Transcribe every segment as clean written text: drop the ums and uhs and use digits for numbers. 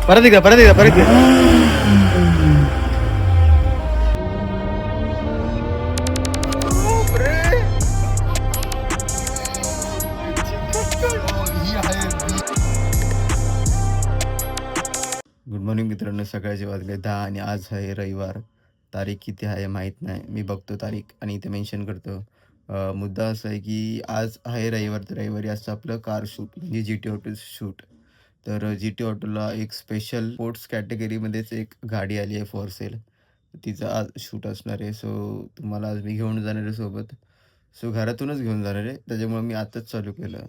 परत एकदा परत एकदा परत एकदा. गुड मॉर्निंग मित्रांनो, सकाळचे वाजले 10 आणि आज आहे रविवार. तारीख किती आहे माहीत नाही, मी बघतो तारीख आणि इथे मेन्शन करतो. मुद्दा असा आहे की आज आहे रविवार, तर रविवारी असतं आपलं कार शूट म्हणजे जी टी ऑटो शूट. तर जी टी ऑटोला एक स्पेशल स्पोर्ट्स कॅटेगरीमध्येच एक गाडी आली आहे फॉर सेल. तिचं आज शूट असणार आहे. सो तुम्हाला आज मी घेऊन जाणार आहे सोबत. सो घरातूनच घेऊन जाणार आहे, त्याच्यामुळे मी आताच चालू केलं.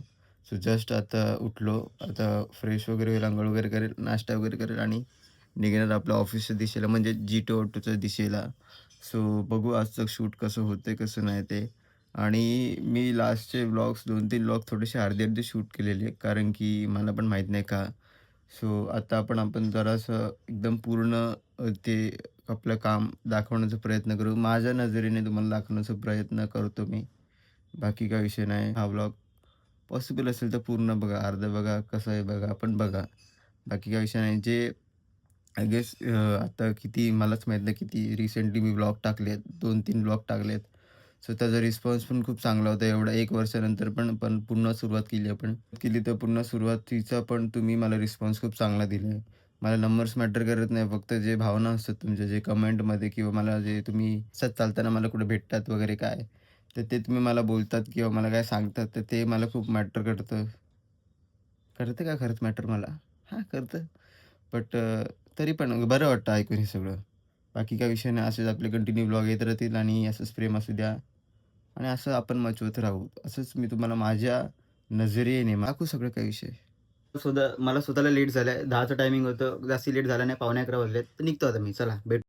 सो जस्ट आता उठलो, आता फ्रेश वगैरे होईल, अंघोळ वगैरे करेल, नाश्ता वगैरे करेल आणि निघणार आपल्या ऑफिसच्या दिशेला म्हणजे जी टी ऑटोच्या दिशेला. सो बघू आजचं शूट कसं होतंय कसं नाही ते. आणि मी लास्टचे व्लॉग्स 2-3 व्लॉग थोडेसे अर्धे-अर्धे शूट केलेले, कारण की मला पण माहीत नाही का. सो आता आपण जरासं एकदम पूर्ण ते आपलं काम दाखवण्याचा प्रयत्न करू. माझ्या नजरेने तुम्हाला दाखवण्याचा प्रयत्न करतो मी. बाकी काही विषय नाही. हा व्लॉग पॉसिबल असेल तर पूर्ण बघा, अर्धं बघा, कसं आहे बघा, पण बघा. बाकी काही विषय नाही. जे आय गेस आता किती मलाच माहीत नाही किती रिसेंटली मी व्लॉग टाकलेत. 2-3 व्लॉग टाकलेत. सो त्याचा रिस्पॉन्स पण खूप चांगला होता. एवढा 1 वर्षानंतर पण पण पुन्हा सुरुवात केली आपण. केली तर पुन्हा सुरुवातीचा पण तुम्ही मला रिस्पॉन्स खूप चांगला दिला आहे. मला नंबर्स मॅटर करत नाही. फक्त जे भावना असतात तुमच्या, जे कमेंटमध्ये किंवा मला जे तुम्ही असंच चालताना मला कुठे भेटतात वगैरे काय, तर ते तुम्ही मला बोलतात किंवा मला काय सांगतात, तर ते मला खूप मॅटर करतं. करतं का खरंच मॅटर मला? हां, करतं. बट तरी पण बरं वाटतं ऐकून हे सगळं. बाकी काही विषय नाही. असेच आपले कंटिन्यू व्लॉग येत राहतील आणि असंच प्रेम असू द्या आणि असं आपण मजवत राहू. असंच मी तुम्हाला माझ्या नजरेने दाखवू सगळं काही विषय. मला स्वतःला लेट झालंय. 10चं टायमिंग होतं. जास्ती लेट झाला नाही. 11:15 वाजलेत. तर निघतो आता मी. चला भेटू.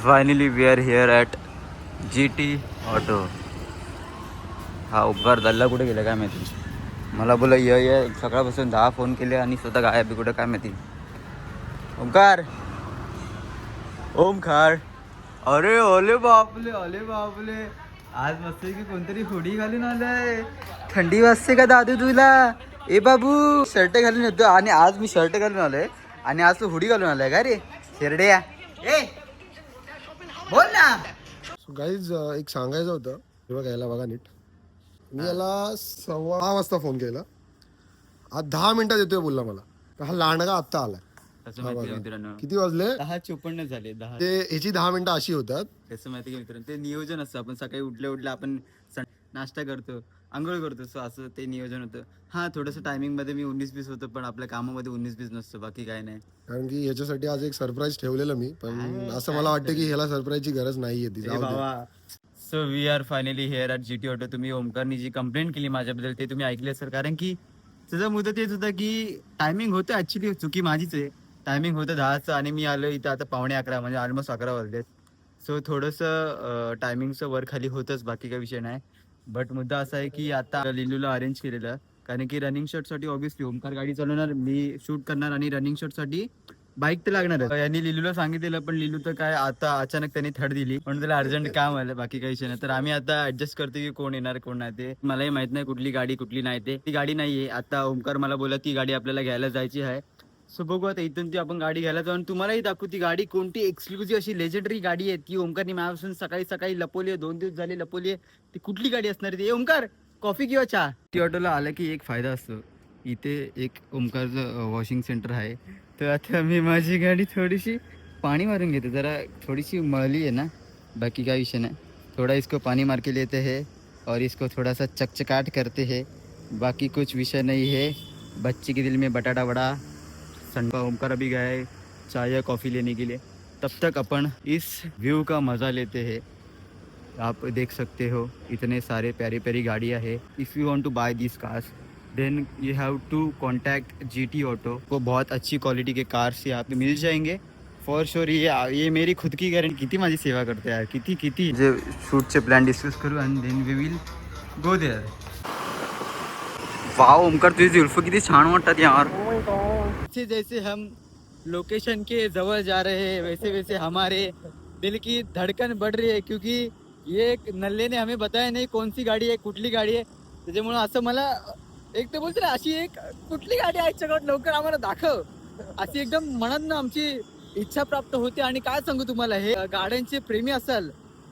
Finally we are here at G T auto. हा उपकार दल्ला कुठे गेला काय माहिती. मला बोला ये सकाळपासून 10 फोन केले आणि स्वतः गायब कुठं काय माहिती. ओमकार, ओमकार. अरे ओले बापले, ओले बापले. आज मस्त की कोणतरी हुडी घालून आलंय. थंडी वाजते का दादू तुला? ए बाबू, शर्ट घालून येतो आणि आज मी शर्ट घालून आलोय आणि आज तू हुडी घालून आलाय का रे शेरड्या? ए बोल ना. गाईज एक सांगायचं होतं, तेव्हा घ्यायला बघा नीट. मी याला 6:15 वाजता फोन केला. आज 10 मिनिटात येतोय बोलला मला. तर हा लांडगा आत्ता आलाय. कसं माहिती मित्रांनो, किती वाजले? 10:54 झाले. 10 ते ह्याची 10 मिनिटं अशी होतात. कसं माहिती का मित्रांनो, ते नियोजन असतं. आपण सकाळी उठल्या आपण नाश्ता करतो, आंघोळ करतो. सो असं ते नियोजन होतं. हां, थोडंसं टायमिंगमध्ये मी 19-20 होतो, पण आपल्या कामामध्ये 19-20 नसतं. बाकी काय नाही. कारण की ह्याच्यासाठी आज एक सरप्राईज ठेवलेलं मी, पण असं मला वाटतं की ह्याला सरप्राईजची गरज नाहीये ती. जाऊ दे. So we are finally here at G T auto. तुम्ही ओमकारनी जी कंप्लेंट केली माझ्याबद्दल ते तुम्ही ऐकले सर, कारण की त्याचा मुद्दा तेच होता की टायमिंग होतं. ॲक्च्युली चुकी माझीच आहे. टायमिंग होतं 10चं आणि मी आलो इथं आता 11:15 म्हणजे ऑलमोस्ट 11 वाजलेत. सो थोडंसं टायमिंगचं वर खाली होतंच, बाकी काही विषय नाही. बट मुद्दा असा आहे की आता लिलूला अरेंज केलेलं, कारण की रनिंग शॉटसाठी ऑब्व्हियसली ओमकार गाडी चालवणार, मी शूट करणार आणि रनिंग शॉटसाठी बाईक तर लागणार. यांनी लिलूला सांगितलेलं, पण लिलू तर काय आता अचानक त्यांनी थर्ड दिली म्हणून त्याला अर्जंट काम आलं, बाकी काही विषय नाही. तर आम्ही आता ऍडजस्ट करतो की कोण येणार कोण नाही ते. मलाही माहित नाही कुठली गाडी कुठली नाही ते. ती गाडी नाहीये आता. ओमकार मला बोला ती गाडी आपल्याला घ्यायला जायची आहे. सो बघू आता इथून ती आपण गाडी घ्यायला जाऊ आणि तुम्हालाही दाखवू ती गाडी कोणती एक्सक्लुझिव्ह अशी लेजेंडरी गाडी आहे ती. ओमकारनी माझ्यापासून सकाळी सकाळी लपवली आहे, 2 दिवस झाले लपवली आहे. ती कुठली गाडी असणार ती? ओमकार, कॉफी किंवा चहा? टी ऑटोला आलं की एक फायदा असतो, इथे एक ओमकारचं वॉशिंग सेंटर आहे. तर आता मी माझी गाडी थोडीशी पाणी मारून घेते, जरा थोडीशी मळली है ना, बाकी का विषय नहीं. थोड़ा इसको पानी मार के लेते हैं और इसको थोड़ा सा चकचकाट करते हैं, बाकी कुछ विषय नहीं है. बच्चे के दिल में बटाटा वड़ा. संडा ओमकार अभी गया है चाय या कॉफ़ी लेने के लिए. तब तक अपन इस व्यू का मज़ा लेते हैं. आप देख सकते हो इतने सारे प्यारी प्यारी गाड़ियाँ हैं. If you want to buy this cars then you have to contact G T auto को. बहुत अच्छी क्वालिटी के कार्स यहाँ पे मिल जाएंगे फॉर श्योर. ये मेरी खुद की गारंटी. किती माझी सेवा करते यार, किती किती. जे शूटचे प्लॅन डिस्कस करू आणि then we will go there. Wow Omkar, तुझी जुल्फ किती छान वाटतात यार. जैसे जैसे हम लोकेशन के जवळ जा रहे हैं वैसे वैसे हमारे दिल की धड़कन बढ़ रही है, क्योंकि ये एक नल्ले ने हमें बताया नाही कोणती गाडी आहे कुठली गाडी आहे. त्याच्यामुळे असं मला एक तर बोलते ना अशी एक कुठली गाडी आहे याच्याकडे लवकर आम्हाला दाखव, अशी एकदम मनातनं आमची इच्छा प्राप्त होते. आणि काय सांगू तुम्हाला, हे गाड्यांचे प्रेमी असाल,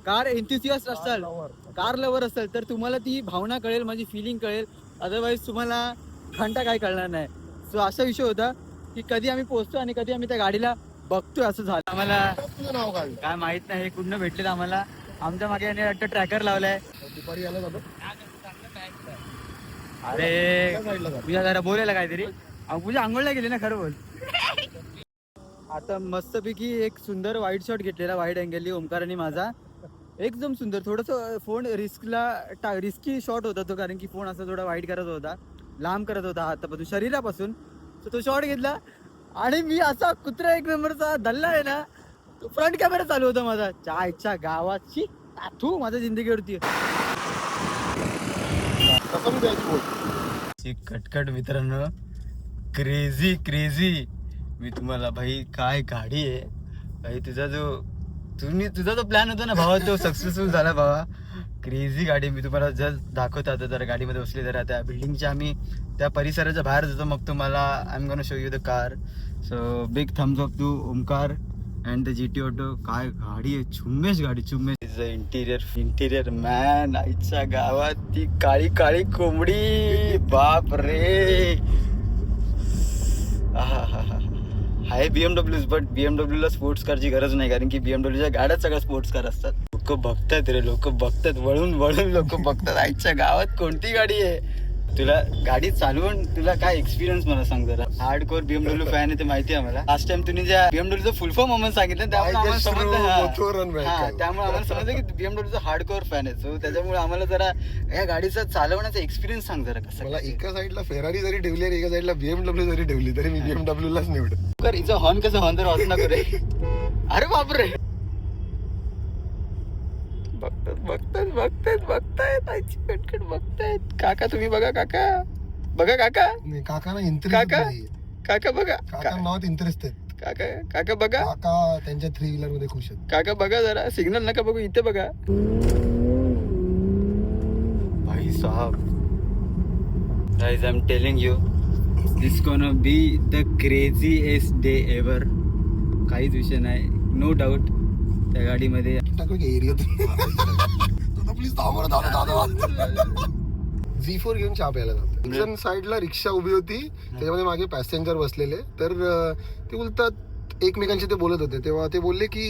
कार एन्थुसियास्ट असाल, कार लवर असेल तर तुम्हाला ती भावना कळेल, माझी फिलिंग कळेल. अदरवाईज तुम्हाला घंटा काय कळणार नाही. सो असा विषय होता की कधी आम्ही पोहोचतो आणि कधी आम्ही त्या गाडीला बघतोय. असं झालं आम्हाला तुझं नाव काय? काय माहित नाही, हे कुठनं भेटलेलं आम्हाला. आमच्या मागे याने वाटतं ट्रॅकर लावलाय. दुपारी आला जातो अरे त्या साईडला जा. तुझ्या जरा बोलायला काहीतरी. तुझ्या आंघोळला गेली ना, खरं बोल. आता मस्तपैकी एक सुंदर वाईड शॉट घेतलेला, वाईड अँगलनी ओमकाराने माझा. एकदम सुंदर. थोडंसं फोन रिस्की शॉट होता तो, कारण की फोन असा थोडा वाईड करत होता, लांब करत होता हातापासून शरीरापासून. तर तो शॉट घेतला आणि मी असा कुत्रा एक नंबरचा धल्ला आहे ना, तो फ्रंट कॅमेरा चालू होता माझा. चायच्या गावाची तू माझ्या जिंदगीवरती. कसं मी द्यायची बोल? कटकट मित्रांनो, क्रेझी क्रेझी. मी तुम्हाला भाई काय गाडी आहे भाई. तुझा जो प्लॅन होता ना भावा, तो सक्सेसफुल झाला भावा. क्रेझी गाडी. मी तुम्हाला जस्ट दाखवतो आता. जरा गाडीमध्ये बसली जरा त्या बिल्डिंगच्या, आम्ही त्या परिसराच्या बाहेर जातो, मग तुम्हाला I am gonna show you the car. So big thumbs up to Omkar and the GT auto. काय गाडी आहे, चुम्मेश गाडी, चुम्मेश. Interior man. आईच्या गावात ती काळी काळी कोंबडी, बाप रे. हाय BMW, बट BMW ला स्पोर्ट्स कारची गरज नाही, कारण की BMWच्या गाड्यात सगळ्या स्पोर्ट्स कार असतात. लोक बघतात रे, लोक बघतात, वळून वळून लोक बघतात. आईच्या गावात कोणती गाडी आहे. तुला गाडी चालवून तुला काय एक्सपिरियन्स मला सांग जरा. हार्डकोर BMW फॅन आहे ते माहिती आहे आम्हाला. लास्ट टाइम तुम्ही ज्या BMWचं फुल फॉर्म आम्हाला सांगितलं, त्यामुळे आम्हाला समजलं, त्यामुळे आम्हाला समजलं की BMWचं हार्डकोर फॅन आहे. सो त्याच्यामुळे आम्हाला जरा या गाडीचा चालवण्याचा एक्सपिरियन्स सांग जरा कसा. मला एका साईडला फेरारी जरी ठेवली आणि एका साईडला BMW जरी ठेवली तरी मी BMW लाच निवड. कर हिचा हॉर्न कसं हॉर्न तर वाजू नको रे. अरे बापरे. बघतायत आईची कटकट बघतायत. काका तुम्ही बघा, काका बघा, काका नाही काकांना इंटरेस्ट काका? नाही. काका बघा, काका नावात इंटरेस्ट आहेत. काका बघा, काका त्यांच्या 3 व्हीलर मध्ये खुश आहेत. काका बघा जरा. सिग्नल नका बघू, इथे बघा. भाई साहब, guys, I'm telling you, this gonna be the craziest day ever. काहीच विषय नाही, नो डाऊट. त्या गाडीमध्ये टाकू की एरियात प्लीज Z4 घेऊन चहा प्यायला जातो. साईडला रिक्षा उभी होती, त्याच्यामध्ये मागे पॅसेंजर बसलेले. तर ते बोलतात एकमेकांशी, ते बोलत होते तेव्हा ते बोलले की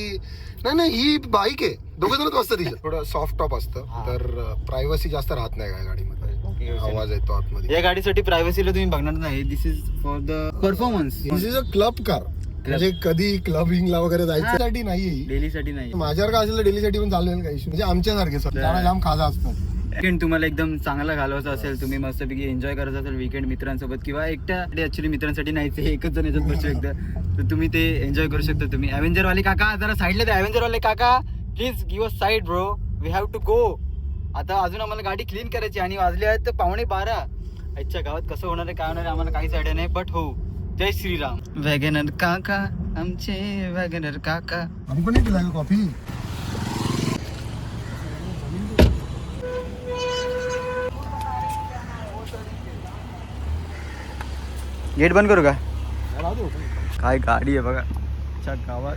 नाही ही बाईक आहे. दोघं जणच बसतात तिच्यात. थोडं सॉफ्ट टॉप असतं, तर प्रायव्हसी जास्त राहत नाही काय गाडीमध्ये. आवाज येतो आतमध्ये. या गाडीसाठी प्रायव्हसीला तुम्ही बघणार नाही. This is for the performance. This is a club car. म्हणजे कधी क्लबिंगला वगैरे जायच्यासाठी नाही, डेली साठी नाही. माझ्यावर काय असेल डेली साठी पण चालू काही इश्यू. म्हणजे आमच्यासारखे त्याला जाम खाजा असतात. वीकेंड तुम्हाला एकदम चांगला घालवायचा असेल, तुम्ही मस्तपैकी एन्जॉय करायचं असेल वीकेंड मित्रांसोबत, किंवा एकट्या. ऍक्च्युली मित्रांसाठी नाहीच, एकच जण याच्यात बसू एकदा, तर तुम्ही ते एन्जॉय करू शकता. तुम्ही अव्हेंजर वाले काका जरा साईडला द्या. अव्हेंजर वाले काका please give a side bro, we have to go. आता अजून आम्हाला गाडी क्लीन करायची आणि वाजले आहेत तर 11:15. आजच्या गावात कसं होणार आहे काय होणार आहे आम्हाला काहीच आयडिया नाही, बट हो. जय श्रीराम. वॅगनर काका, आमचे वॅगनर काका. आम्ही पण केला कॉफी. गेट बंद करू का? काय गाडी आहे बघा च्या गावात.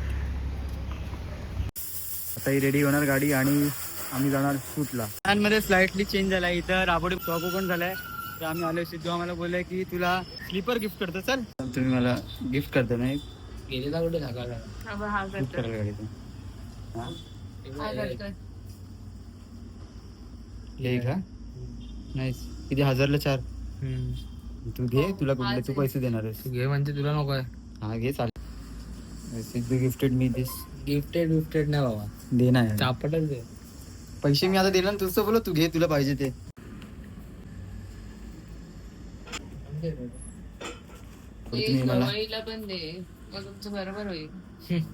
आता ही रेडी होणार गाडी आणि आम्ही जाणार शूटला. मध्ये स्लाइटली चेंज झालाय. इथं राबोडी स्टॉप ओपन झालाय, तर आम्ही आलो. सिद्धू आम्हाला बोललाय की तुला स्लीपर गिफ्ट करतो, चल. तुम्ही मला गिफ्ट करता नाही गेलेला कुठे गिफ्ट करायला गाडीचं. हे का नाही किती 1000ला 4. तू घे, तुला कुठले तू पैसे देणार आहेस. घे म्हणजे तुला नको आहे. हा घे, चालेल. Sidhu gifted me this. Gifted नाही बाबा, देणार आहे. चापटच दे. पैसे मी आता दिला ना, तुझं बोल. तू घे, तुला पाहिजे ते. तुम्ही मला गवळीला पण दे, मग तुमचं बरोबर होईल.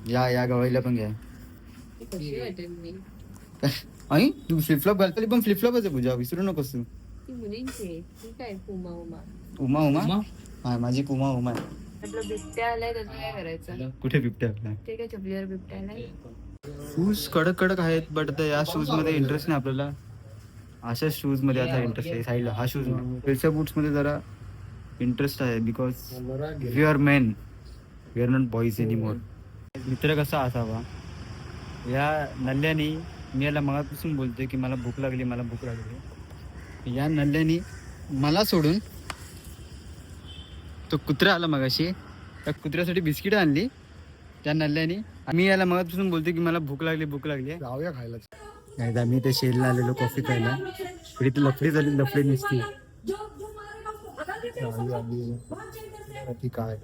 या गवळीला पण घ्या. ती कशी वाटेल मी? आई तू फ्लिपफ्लॉप घालतली, पण फ्लिपफ्लॉपच आहे पूजा, विसरू नकोस तू. ती मुलींची आहे. ती काय पुमा उमा. उमा उमा? हा माझी पुमा उमा आहे. आपलं बिबट्या आलाय त्याचं काय करायचं? कुठे बिबट्या आपला? ते काय चपलीवर बिबट्या आलाय? शूज कडक कडक आहेत बट या शूज मध्ये इंटरेस्ट नाही आपल्याला. अशा शूज मध्ये आता इंटरेस्ट आहे. साईडला हा शूज नाही. बूट्स मध्ये जरा इंटरेस्ट आहे because we are men, we are not boys anymore. मित्र कसा असावा या नल्ल्यानी, मी याला मगापासून बोलतोय की मला भूक लागली, मला भूक लागली. या नल्ल्यानी मला सोडून तो कुत्रा आला मगाशी, त्या कुत्र्यासाठी बिस्किट आणली त्या नल्ल्यानी. मी याला मगापासून बोलतोय की मला भूक लागली, भूक लागली. जाऊया खायला. एकदा मी ते शेलला आलेलो कॉफी प्यायला, तरी ती लफडी झाली, लफडी नुसती. काय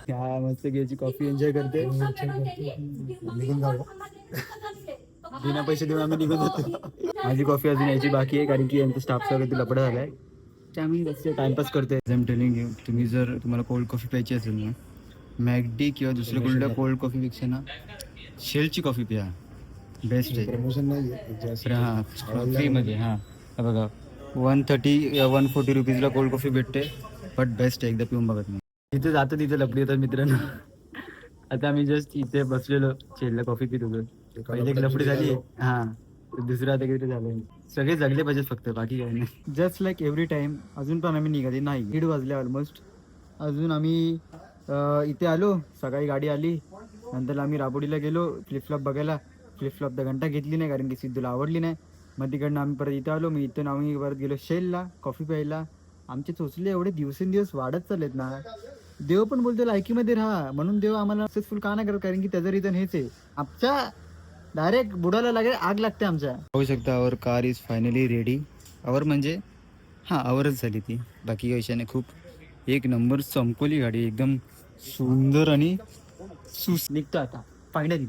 या मस्त घ्यायची कॉफी एन्जॉय करते. निघून जाऊ. बिना पैसे देऊन आम्ही निघून जातो. माझी कॉफी अजून यायची बाकी आहे कारण की यांचा स्टाफ वगैरे लपडा झालाय. ते आम्ही जास्त टाइमपास करतोय. आय एम टेलिंग यू, तुम्हाला कोल्ड कॉफी प्यायची असेल ना, मॅकडी किंवा दुसऱ्या कुठल्या कोल्ड कॉफीपेक्षा ना शेलची कॉफी प्या, बेस्ट आहे. प्रमोशन नाही. हां फ्रीमध्ये. हां बघा 130 या 140 रुपीजला कोल्ड कॉफी भेटते, बट बेस्ट आहे, एकदा पिऊन बघत नाही. तिथे जातं तिथे लपडी येतात मित्रांनो. आता आम्ही जस्ट इथे बसलेलो शेलला कॉफी पित होतो. पहिले एक लपडी झाली, हां दुसरं आता काहीतरी झालं. सगळे जगले पाहिजेत फक्त, बाकी काही नाही. Just like every time. अजून पण आम्ही निघाले नाही, 1:30 वाजले ऑलमोस्ट. अजून आम्ही इथे आलो, सकाळी गाडी आली. नंतर आम्ही राबोडीला गेलो फ्लिपफ्लॉप बघायला. फ्लिपफ्लॉप तर घंटा घेतली नाही कारण की सिद्धूला आवडली नाही. मग तिकडनं आम्ही परत इथं आलो. मी इथून आम्ही परत गेलो शेलला कॉफी प्यायला. आमचे चोचले एवढे दिवसेंदिवस वाढत चाललेत ना. देव पण बोलतो लायकीमध्ये राहा, म्हणून देव आम्हाला सक्सेसफुल का नाही करत, कारण की त्याचं रिझन हेच आहे. आमच्या डायरेक्ट बुडाला लागेल, आग लागते आमच्या. होऊ शकतं आवर कार इज फायनली रेडी. आवर म्हणजे हां आवरच झाली ती, बाकी काही विषय नाही. खूप एक नंबर चमकोली गाडी, एकदम सुंदर आणि निघतो आता finally.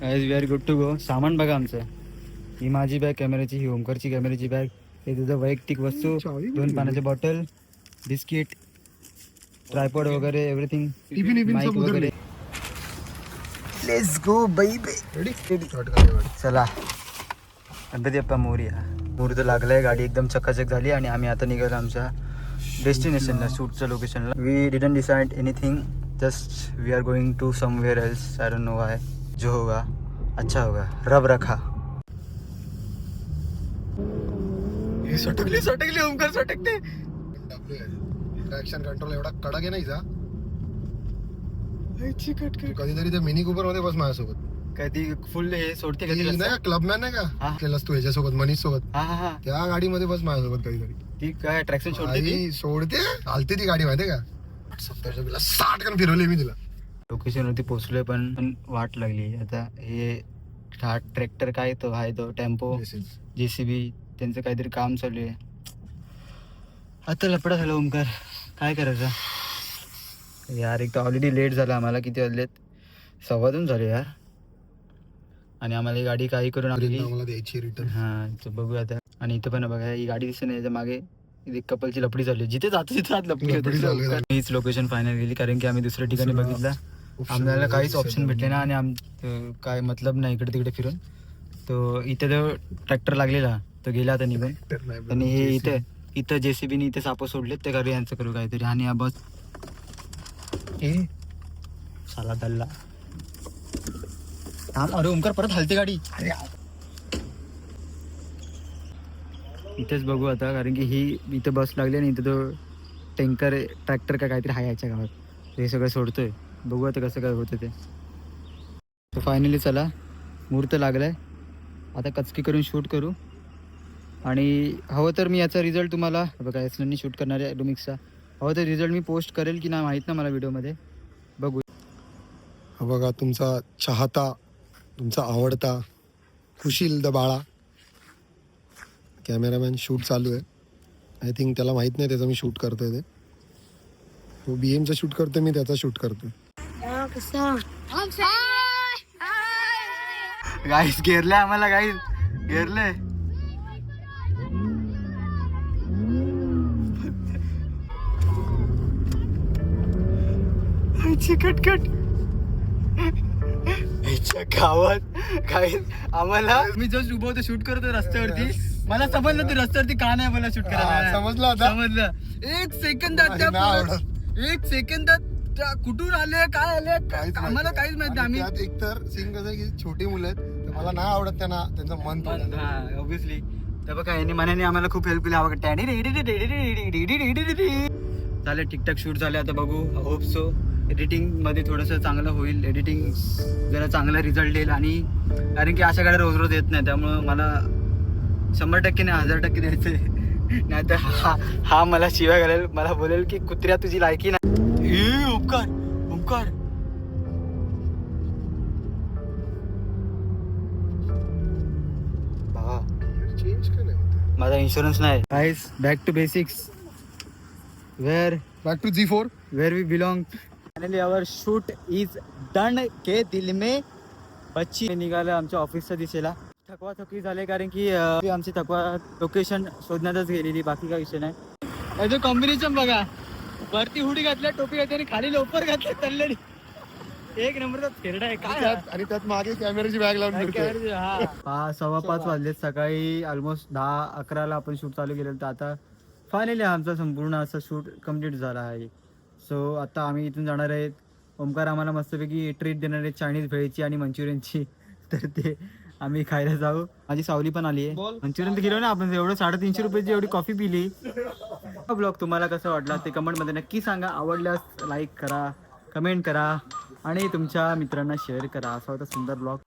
As we are good to go. सामान बघा आमचं. ही माझी बॅग कॅमेऱ्याची, ही ओमकारची कॅमेऱ्याची बॅग, हे तुझं वैयक्तिक वस्तू, 2 पाण्याचे बॉटल, बिस्किट, ट्रायपॉड वगैरे एव्हरीथिंग, माईक वगैरे. Let's go baby. चला गणपती बाप्पा मोरया. मुहूर्त लागलाय, गाडी एकदम चकाचक झाली आणि आम्ही आता निघालो आमच्या डेस्टिनेशनला, शूटच्या लोकेशनला. We didn't decide anything, just we are going to somewhere else. I don't know why. जो होगा अच्छा होगा, रब रखा. सटकली ओमकार, सटकते. ट्रॅक्शन कंट्रोल एवढा कडक आहे नाही जा. कधीतरी ते मिनी कुपर मध्ये बस माझ्यासोबत. कधी फुल हे सोडते कधी नाही का क्लबमॅन नाही का केलास तू याच्यासोबत, मनीष सोबत, हा त्या गाडीमध्ये बस माझ्यासोबत कधीतरी. ती काय ट्रॅक्शन सोडते ती? आई सोडते, चालते ती गाडी माहितीये का. 70 60 कन फिरवली मी तिला. लोकेशनवरती पोहोचलोय पण वाट लागली. आता हे ट्रॅक्टर काय तो आहे, तो टेम्पो, JCB, त्यांचं काहीतरी काम चालू आहे. आता लपडा झाला ओमकार, काय करायचं यार. एक तर ऑलरेडी लेट झाला आम्हाला. किती वाजलेत? 2:15 झाले यार. आणि आम्हाला ही गाडी काही करून आणली. द्यायची रिटर्न. हां तर बघूया आता. आणि इथं पण बघा ही गाडी दिसते नाही, याच्या मागे कपलची लपडी चालली. जिथे जातो तिथे आज लपडी होते. हीच लोकेशन फायनल गेली कारण की आम्ही दुसऱ्या ठिकाणी बघितलं. आम्हाला काहीच ऑप्शन भेटले ना, आणि काय मतलब नाही इकडे तिकडे फिरून. तो इथे जो ट्रॅक्टर लागलेला तो गेला आता निघून. आणि हे इथं JCBने इथे साप सोडलेत, ते करू यांचं करू काहीतरी. आणि हा बस साला दल्ला. अरे ओमकार परत हलते गाडी. इथेच बघू आता कारण की ही इथं बस लागली आणि इथं तो टँकर ट्रॅक्टर का काहीतरी आहे याच्या गावात, हे सगळं सोडतोय. बघू आता कसं काय होतं ते. तर फायनली चला मुहूर्त लागलाय, आता कचकी करून शूट करू. आणि हवं तर मी याचा रिझल्ट तुम्हाला बघा एसननी शूट करणार आहे डोमिक्सचा. हवं तर रिझल्ट मी पोस्ट करेल की नाही माहीत ना मला व्हिडिओमध्ये, बघू. हा बघा तुमचा चाहता, तुमचा आवडता खुशील द बाळा कॅमेरामॅन शूट चालू आहे. आय थिंक त्याला माहीत नाही त्याचं मी शूट करतोय ते. तो BMचं शूट करतोय, मी त्याचा शूट करतोय. गाईस घेरलंय आम्हाला, गाईस घेरलंय. कटकट गावात गाईस आम्हाला, मी जस्ट उभं होतो शूट करतो रस्त्यावरती, मला समजलं तू रस्त्यावरती का नाही मला शूट करायला समजलं आता समजलं एक सेकंदात नाही एक सेकंदात कुठून आले काय आले आम्हाला काहीच माहित नाही आम्ही त्यात एक तर सीन कसं आहे की छोटी मुलं आहेत तर मला नाही आवडत त्यांना त्यांचं मन तोडलं. ऑब्विसली तर बघा यांनी मनाने आम्हाला खूप हेल्प केली झाले ठीकठाक शूट झाले आता बघू होप सो एडिटिंग मध्ये थोडंसं चांगलं होईल एडिटिंग जरा चांगला रिझल्ट येईल आणि कारण की अशा गाड्या रोज रोज येत नाही त्यामुळं मला 100% नाही 1000% द्यायचं नाही तर हा मला शिवाय घालेल मला बोलेल की कुत्र्या तुझी लायकी नाही ओंकार ओंकार चेंज का नाही होत माझा इन्शुरन्स नाही guys back to basics where back to G4 where we belong finally our shoot is done के दिल में बच्ची निघालं आमच्या ऑफिसच्या दिशेला थकवा थकवी झाले कारण की आमची थकवा लोकेशन शोधण्यातच गेलेली बाकी काही विषय नाही याचं कॉम्बिनेशन बघा वरती हुडी घातल्या टोपी घातली आणि खाली लोपर घातले तल्लेली एक नंबरचा थेरडा आहे काय आणि त्यात मागे कॅमेराची बॅग लावून फिरतोय. 5:15 वाजले सकाळी ऑलमोस्ट 10-11ला आपण शूट चालू केलं तर आता फायनली आमचा संपूर्ण असा शूट कम्प्लीट झाला आहे सो आता आम्ही इथून जाणार आहेत ओमकार आम्हाला मस्तपैकी ट्रीट देणार आहे चायनीज भेळची आणि मंचुरियनची तर ते आम्ही खायला जाऊ माझी सावली पण आली आहे मंचुरियन तर गेलो ना आपण एवढं 350 रुपयाची एवढी कॉफी पिली ब्लॉग तुम्हाला कसं वाटला ते कमेंटमध्ये नक्की सांगा आवडल्यास लाईक करा कमेंट करा आणि तुमच्या मित्रांना शेअर करा असा होता सुंदर ब्लॉग